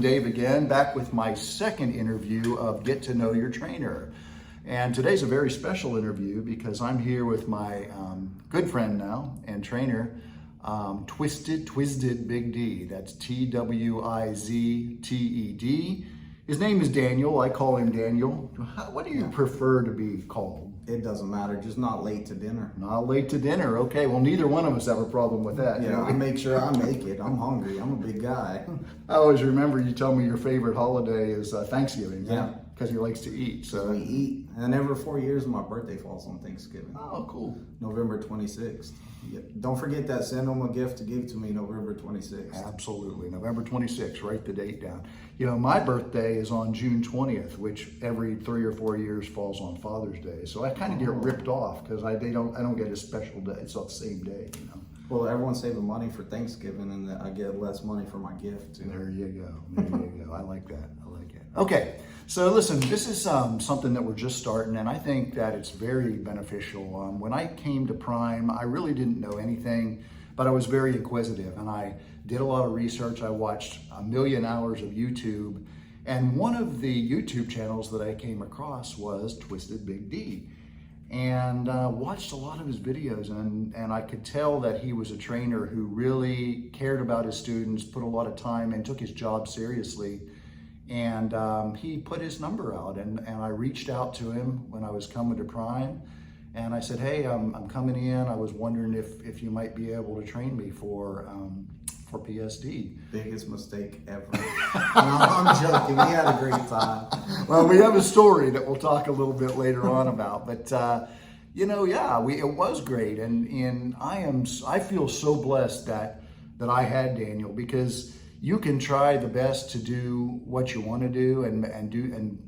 Dave again, back with my second interview of Get to Know Your Trainer. And today's a very special interview because I'm here with my good friend now and trainer, Twizted Big D. That's Twizted. His name is Daniel. I call him Daniel. What do you prefer to be called? It doesn't matter, just not late to dinner. Not late to dinner. Okay, well, neither one of us have a problem with that. Yeah, I make sure I make it. I'm hungry. I'm a big guy. I always remember you tell me your favorite holiday is Thanksgiving. Yeah. Because he likes to eat. So we eat, and every 4 years my birthday falls on Thanksgiving. Oh, cool. November 26th. Yeah. Don't forget that. Send them a gift to give to me November 26th. Absolutely. November 26th. Write the date down. You know, my birthday is on June 20th, which every 3 or 4 years falls on Father's Day. So I kind of get ripped off because I don't get a special day. It's on the same day, you know. Well, everyone's saving money for Thanksgiving, and I get less money for my gift too. There you go. There you go. I like that. I like it. Okay. So listen, this is something that we're just starting, and I think that it's very beneficial. When I came to Prime, I really didn't know anything, but I was very inquisitive, and I did a lot of research. I watched 1 million hours of YouTube, and one of the YouTube channels that I came across was Twizted Big D, and watched a lot of his videos, and I could tell that he was a trainer who really cared about his students, put a lot of time, and took his job seriously. And he put his number out, and I reached out to him when I was coming to Prime, and I said, hey, I'm coming in. I was wondering if you might be able to train me for PSD. Biggest mistake ever. No, I'm joking. We had a great time. Well, we have a story that we'll talk a little bit later on about, but you know, yeah, it was great, and I feel so blessed that I had Daniel, because you can try the best to do what you want to do and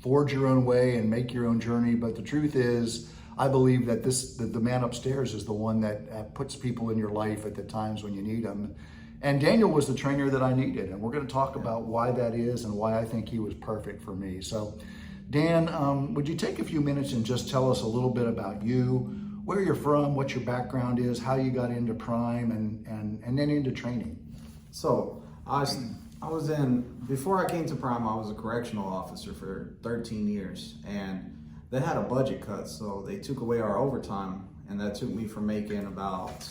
forge your own way and make your own journey. But the truth is, I believe that the man upstairs is the one that puts people in your life at the times when you need them. And Daniel was the trainer that I needed. And we're going to talk about why that is and why I think he was perfect for me. So Dan, would you take a few minutes and just tell us a little bit about you, where you're from, what your background is, how you got into Prime and then into training? So before I came to Prime, I was a correctional officer for 13 years, and they had a budget cut, so they took away our overtime, and that took me from making about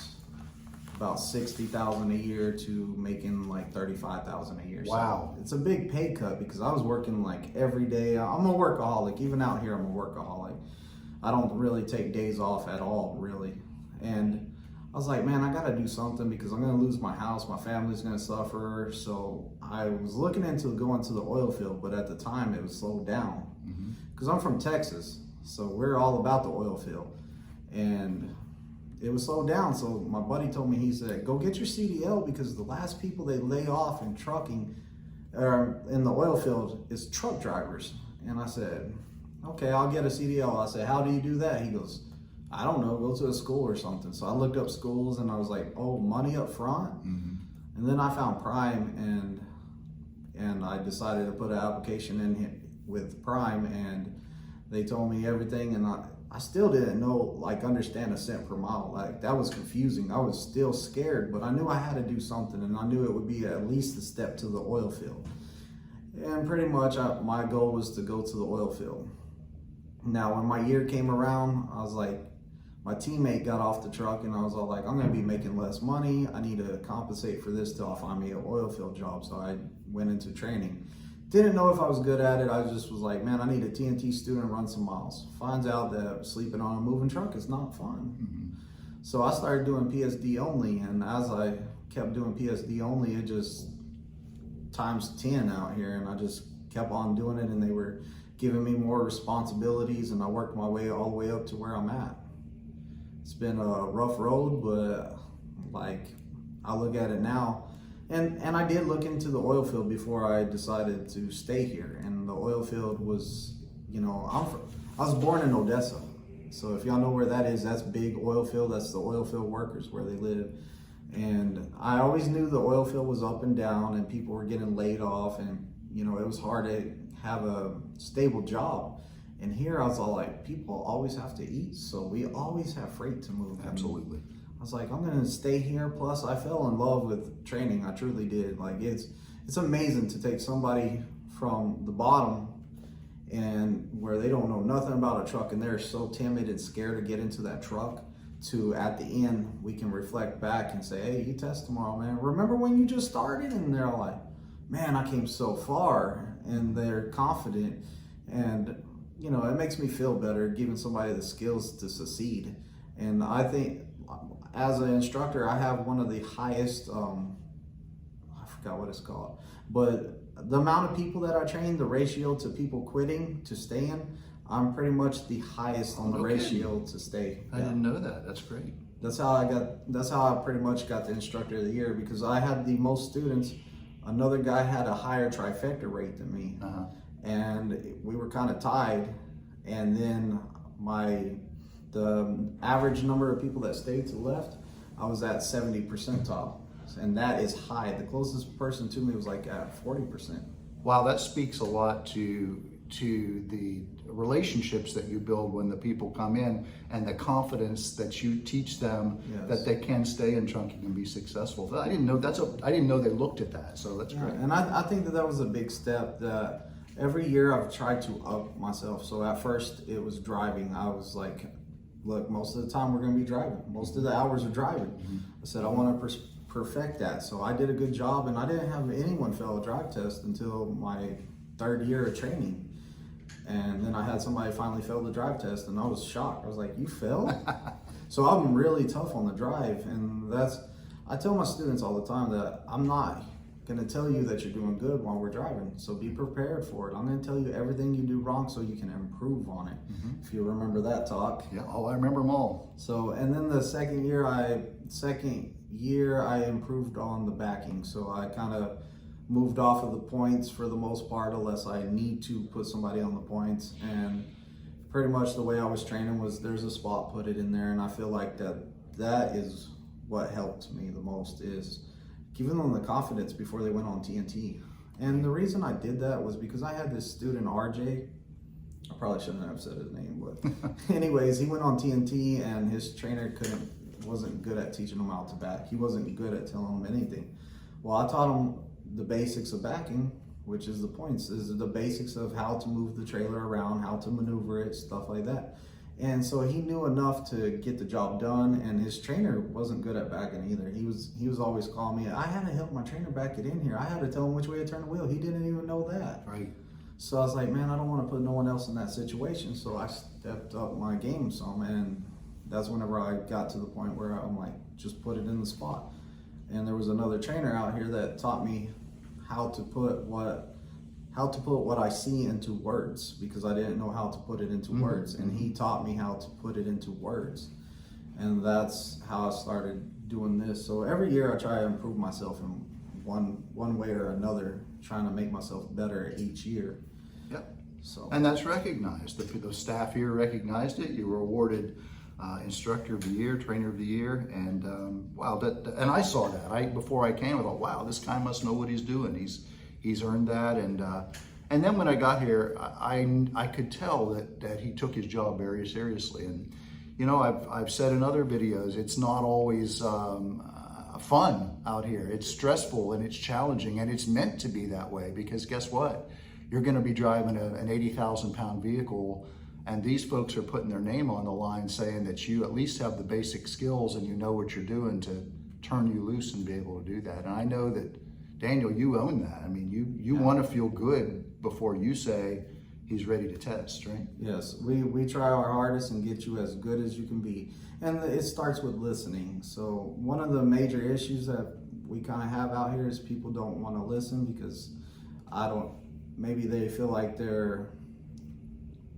$60,000 a year to making like $35,000 a year. Wow. So it's a big pay cut because I was working like every day. I'm a workaholic. Even out here, I'm a workaholic. I don't really take days off at all, really. And I was like, man, I gotta do something because I'm gonna lose my house, my family's gonna suffer. So I was looking into going to the oil field, but at the time it was slowed down. Because I'm from Texas, so we're all about the oil field. And it was slowed down, so my buddy told me, he said, go get your CDL, because the last people they lay off in trucking, or in the oil field, is truck drivers. And I said, okay, I'll get a CDL. I said, how do you do that? He goes, I don't know, go to a school or something. So I looked up schools, and I was like, oh, money up front? And then I found Prime, and I decided to put an application in with Prime, and they told me everything, and I still didn't know, understand a cent per mile. Like, that was confusing. I was still scared, but I knew I had to do something, and I knew it would be at least a step to the oil field. And pretty much my goal was to go to the oil field. Now, when my year came around, I was like, my teammate got off the truck, and I was all like, I'm gonna be making less money. I need to compensate for this till I find me an oil field job. So I went into training. Didn't know if I was good at it. I just was like, man, I need a TNT student, run some miles. Finds out that sleeping on a moving truck is not fun. So I started doing PSD only, and as I kept doing PSD only, it just times 10 out here, and I just kept on doing it, and they were giving me more responsibilities, and I worked my way all the way up to where I'm at. It's been a rough road, but I look at it now, and I did look into the oil field before I decided to stay here. And the oil field was, you know, I was born in Odessa, so if y'all know where that is, that's big oil field. That's the oil field workers where they live. And I always knew the oil field was up and down, and people were getting laid off, and you know, it was hard to have a stable job. And here I was all like, people always have to eat, so we always have freight to move. Absolutely. I was like, I'm gonna stay here. Plus, I fell in love with training. I truly did. Like, it's it's amazing to take somebody from the bottom and where they don't know nothing about a truck and they're so timid and scared to get into that truck, to at the end we can reflect back and say, hey, you test tomorrow, man. Remember when you just started? And they're like, man, I came so far, and they're confident. And you know, it makes me feel better giving somebody the skills to succeed. And I think as an instructor, I have one of the highest, I forgot what it's called, but the amount of people that I train, the ratio to people quitting to staying, I'm pretty much the highest on the ratio to stay. I didn't know that. That's great. That's how I pretty much got the Instructor of the Year, because I had the most students. Another guy had a higher trifecta rate than me, and we were kind of tied. And then the average number of people that stayed to the left, I was at 70 percentile, and that is high. The closest person to me was like at 40%. Wow, that speaks a lot to the relationships that you build when the people come in, and the confidence that you teach them that they can stay in trunking and be successful. I didn't know I didn't know they looked at that, so that's great. And I think that was a big step. That every year I've tried to up myself. So at first it was driving. I was like, look, most of the time we're going to be driving. Most of the hours are driving. I said I want to perfect that. So I did a good job, and I didn't have anyone fail a drive test until my 3rd year of training. And then I had somebody finally fail the drive test, and I was shocked. I was like, you failed? So I'm really tough on the drive, and I tell my students all the time that I'm not going to tell you that you're doing good while we're driving, so be prepared for it. I'm going to tell you everything you do wrong so you can improve on it. If you remember that talk. Yeah, I remember them all. So, and then the second year I improved on the backing, so I kind of moved off of the points for the most part, unless I need to put somebody on the points. And pretty much the way I was training was, there's a spot, put it in there. And I feel like that is what helped me the most, is giving them the confidence before they went on TNT. And the reason I did that was because I had this student, RJ. I probably shouldn't have said his name, but anyways, he went on TNT, and his trainer wasn't good at teaching him how to back. He wasn't good at telling him anything. Well, I taught him the basics of backing, which is the points, is the basics of how to move the trailer around, how to maneuver it, stuff like that. And so he knew enough to get the job done, and his trainer wasn't good at backing either. He was always calling me. I had to help my trainer back it in here. I had to tell him which way to turn the wheel. He didn't even know that. Right. So I was like, man, I don't want to put no one else in that situation. So I stepped up my game some, and that's whenever I got to the point where I'm like, just put it in the spot. And there was another trainer out here that taught me how to put what I see into words, because I didn't know how to put it into words, and he taught me how to put it into words. And that's how I started doing this. So every year I try to improve myself in one way or another, trying to make myself better each year. Yep. So, and that's recognized. The staff here recognized it. You were awarded Instructor of the Year, Trainer of the Year, and wow! And I saw that. Before I came, I thought, wow, this guy must know what he's doing. He's earned that, and then when I got here, I could tell that he took his job very seriously. And you know, I've said in other videos, it's not always fun out here. It's stressful and it's challenging, and it's meant to be that way, because guess what? You're going to be driving an 80,000 pound vehicle, and these folks are putting their name on the line, saying that you at least have the basic skills and you know what you're doing to turn you loose and be able to do that. And I know that, Daniel, you own that. I mean, you want to feel good before you say he's ready to test, right? Yes, we try our hardest and get you as good as you can be. And it starts with listening. So one of the major issues that we kind of have out here is people don't want to listen, because maybe they feel like they're,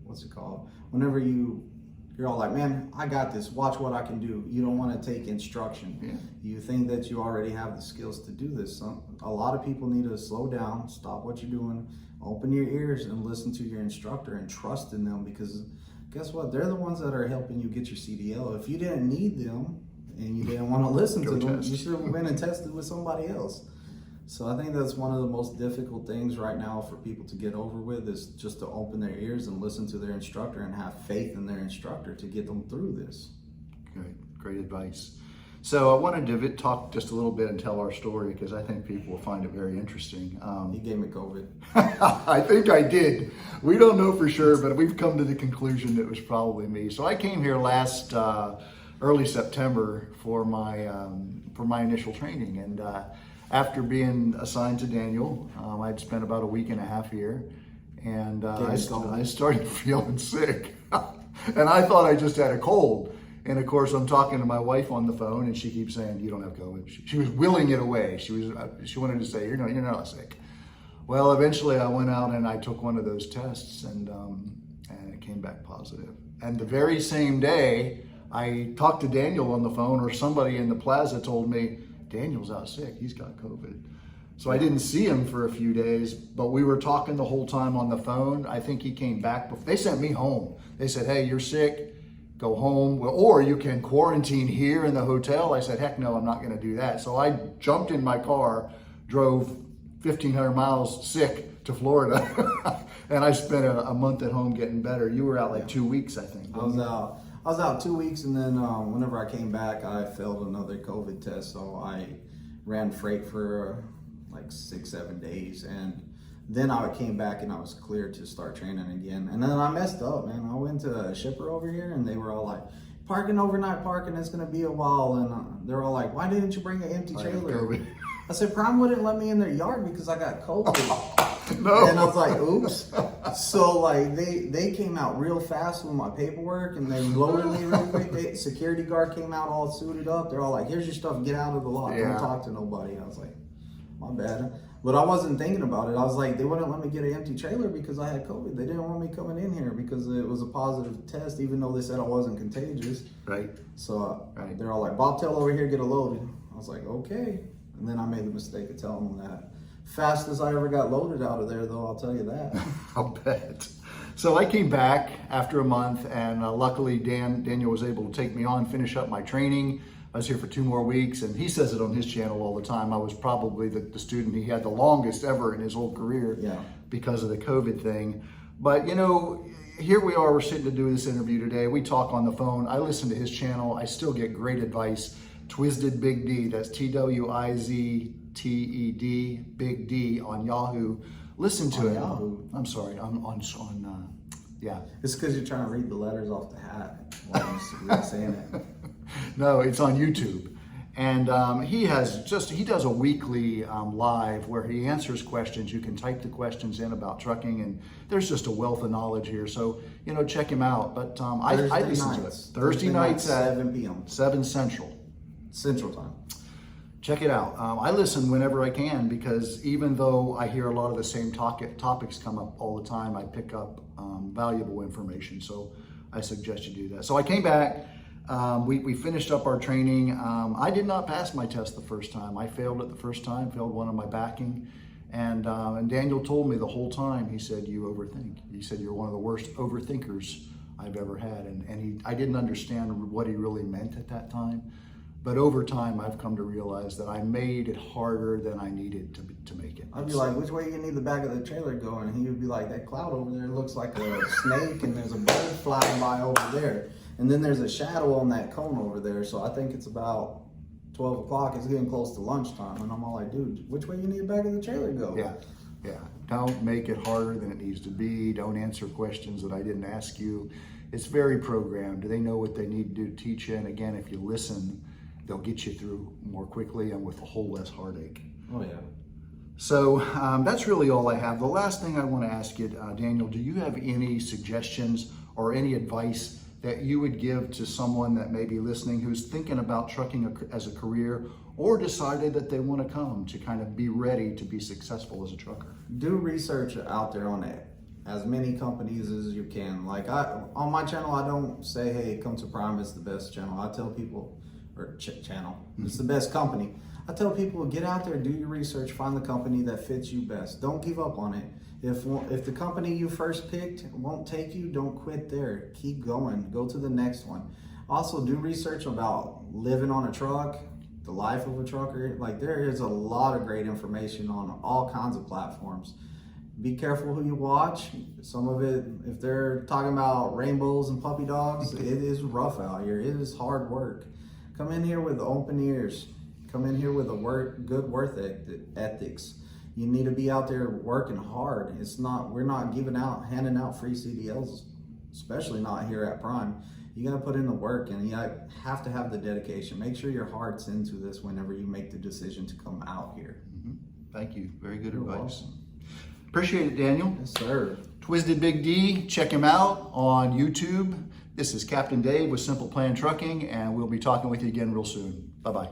what's it called? Whenever you're all like, man, I got this, watch what I can do. You don't want to take instruction. Yeah. You think that you already have the skills to do this. A lot of people need to slow down, stop what you're doing, open your ears and listen to your instructor and trust in them, because guess what? They're the ones that are helping you get your CDL. If you didn't need them and you didn't want to listen to them, you should have been and tested with somebody else. So I think that's one of the most difficult things right now for people to get over with, is just to open their ears and listen to their instructor and have faith in their instructor to get them through this. Great advice. So I wanted to talk just a little bit and tell our story because I think people will find it very interesting. He gave me COVID. I think I did. We don't know for sure, but we've come to the conclusion that it was probably me. So I came here last early September for my initial training, and after being assigned to Daniel, I'd spent about a week and a half here, and I started feeling sick, and I thought I just had a cold. And of course, I'm talking to my wife on the phone, and she keeps saying, "You don't have COVID." She was willing it away. She wanted to say, "You're not sick." Well, eventually, I went out and I took one of those tests, and it came back positive. And the very same day, I talked to Daniel on the phone, or somebody in the plaza told me, "Daniel's out sick. He's got COVID." So I didn't see him for a few days, but we were talking the whole time on the phone. I think he came back. They sent me home. They said, "Hey, you're sick. Go home, or you can quarantine here in the hotel." I said, "Heck no, I'm not going to do that." So I jumped in my car, drove 1,500 miles sick to Florida, and I spent a month at home getting better. You were out like 2 weeks, I think. I was out 2 weeks, and then whenever I came back, I failed another COVID test. So I ran freight for like 6-7 days, and then I came back and I was cleared to start training again. And then I messed up, man. I went to a shipper over here, and they were all like, "Parking overnight parking, it's gonna be a while." And they're all like, "Why didn't you bring an empty trailer?" I said, "Prime wouldn't let me in their yard because I got COVID." No. And I was like, "Oops." So like they came out real fast with my paperwork, and they loaded me real quick. Security guard came out all suited up. They're all like, "Here's your stuff. Get out of the lot. Don't talk to nobody." I was like, "My bad." But I wasn't thinking about it. I was like, they wouldn't let me get an empty trailer because I had COVID. They didn't want me coming in here because it was a positive test, even though they said I wasn't contagious. Right. So they're all like, "Bobtail over here, get a load." I was like, "Okay." And then I made the mistake of telling them that. Fastest I ever got loaded out of there, though, I'll tell you that. I'll bet. So I came back after a month, and luckily Daniel was able to take me on, finish up my training. I was here for 2 more weeks, and he says it on his channel all the time. I was probably the student he had the longest ever in his whole career because of the COVID thing. But, you know, here we are, we're sitting to do this interview today. We talk on the phone. I listen to his channel. I still get great advice. Twizted Big D, that's TWIZTED Big D on Yahoo. Listen to it. Yahoo. I'm sorry, on yeah. It's because you're trying to read the letters off the hat while I'm saying it. No, it's on YouTube. And he does a weekly live where he answers questions. You can type the questions in about trucking, and there's just a wealth of knowledge here. So, you know, check him out. But I listen to it. Thursday nights at 7 p.m. 7 Central Time. Check it out. I listen whenever I can because even though I hear a lot of the same topics come up all the time, I pick up valuable information. So I suggest you do that. So I came back. We finished up our training. I did not pass my test the first time. I failed it the first time, failed one of my backing. And Daniel told me the whole time, he said, "You overthink." He said, "You're one of the worst overthinkers I've ever had." And I didn't understand what he really meant at that time. But over time, I've come to realize that I made it harder than I needed to make it. I'd be like, "Which way you need the back of the trailer going?" And he would be like, "That cloud over there looks like a snake, and there's a bird flying by over there. And then there's a shadow on that cone over there. So I think it's about 12 o'clock. It's getting close to lunchtime." And I'm all like, "Dude, which way you need the back of the trailer go?" Yeah. Don't make it harder than it needs to be. Don't answer questions that I didn't ask you. It's very programmed. They know what they need to do to teach you. And again, if you listen, they'll get you through more quickly and with a whole less heartache. Oh, yeah. So that's really all I have. The last thing I want to ask you, Daniel, do you have any suggestions or any advice that you would give to someone that may be listening who's thinking about trucking as a career or decided that they want to come to kind of be ready to be successful as a trucker? Do research out there on it. As many companies as you can. Like on my channel, I don't say, "Hey, come to Prime, it's the best channel." I tell people, it's the best company. I tell people, get out there, do your research, find the company that fits you best. Don't give up on it. If the company you first picked won't take you, don't quit there. Keep going. Go to the next one. Also, do research about living on a truck, the life of a trucker. Like, there is a lot of great information on all kinds of platforms. Be careful who you watch. Some of it, if they're talking about rainbows and puppy dogs, it is rough out here. It is hard work. Come in here with open ears. Come in here with good work ethics. You need to be out there working hard. We're not handing out free CDLs, especially not here at Prime. You got to put in the work, and you have to have the dedication. Make sure your heart's into this whenever you make the decision to come out here. Thank you. Very good You're advice. welcome. Appreciate it, Daniel. Yes, sir. Twizted Big D, check him out on YouTube. This is Captain Dave with Simple Plan Trucking, and we'll be talking with you again real soon. Bye-bye.